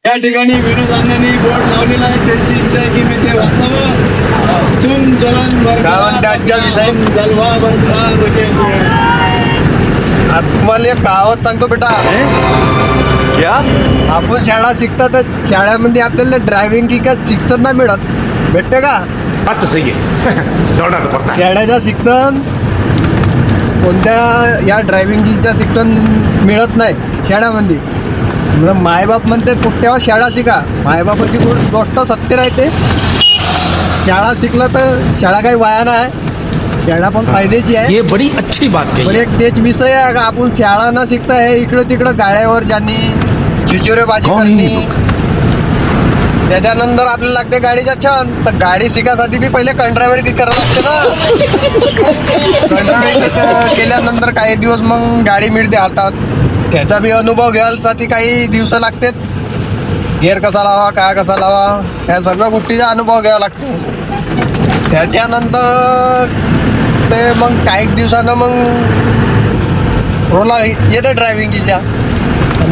या ठिकाणी विनोदांनी बोर्ड लावलेला आहे. त्यांची इच्छा आहे की मी ते वाचावं. तुम जलन गावंड्याच्या विषयी जलवा बरकरार रखेंगे. तुम्हाला एक कहावत सांगतो बेटा. क्या? आपण शाळा शिकता तर शाळेमध्ये आपल्याला ड्रायव्हिंग की काय शिक्षण नाही मिळत. भेटते का? बात तो सही है. दौड़ना तो पड़ता है. शाळेचं शिक्षण कोणत्या या ड्रायव्हिंगचं शिक्षण मिळत नाही शाळेमध्ये. म्हणून मायबाप म्हणते कुठ्यावर शाळा शिका. मायबापाची गोष्ट सत्य राहते. शाळा शिकलं तर शाळा काही वाया नाही. शाळा पण फायद्याची आहे. ये बड़ी अच्छी बात पण कही. एक तेच विषय आहे का आपण शाळा न शिकता हे इकडं तिकडं गाड्यावर जाणे, चिचोरेबाजी कोण ही करणे. त्याच्यानंतर आपल्याला लागते गाडीच्या छान. तर गाडी शिकायसाठी बी पहिले कंड्रायव्हरी करावं लागते ना. कंड्रायव्हरी केल्यानंतर काही दिवस मग गाडी मिळते हातात. त्याचा बी अनुभव घ्यायसाठी काही दिवस लागतात. गेअर कसा लावा, काय कसा लावा, या सर्व गोष्टीचा अनुभव घ्यावा लागतो. त्याच्यानंतर ते मग काही दिवसानं मग रोला येते ड्रायव्हिंगच्या.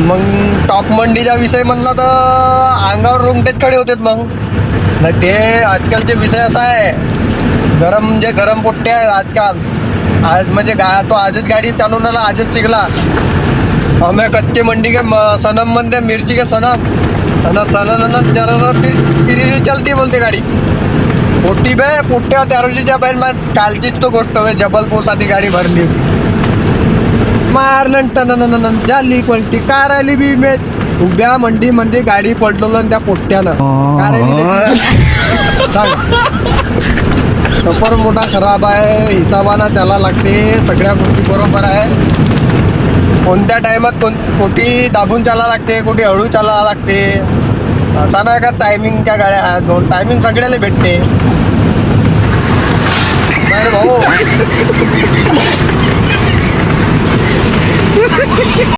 मग टॉप मंडीचा विषय म्हणला तर अंगावर रुंगटेच खडे होतात. मग नाही ते आजकालचे विषय असा आहे. गरम पोट्टे आहेत आजकाल. आज म्हणजे तो आजच गाडी चालवून आला, आजच शिकला. हमें कच्चे मंडी के सनम म्हणते, मिरची के सनम. आणि सनन जरा पिरी चलती बोलते गाडी. पोट्ट्या त्या रोजीच्या बाहेर कालचीच तो गोष्ट आहे. जबलपूरसाठी गाडी भरली, मारलं टन झाली पलटी. कार आली बी मेच उभ्या मंडीमध्ये गाडी पलटवलं आणि त्या पोट्ट्यानं कार आली. सांग, सफर मोठा खराब आहे. हिसाबानं चाला लागते. सगळ्या गोष्टी बरोबर आहे. कोणत्या टायमात कोठी दाबून चाला लागते, कोठी हळू चाला लागते. असा नाही का टायमिंगच्या गाड्या आहेत. दोन टायमिंग सगळ्याला भेटते. नाही रे भाऊ.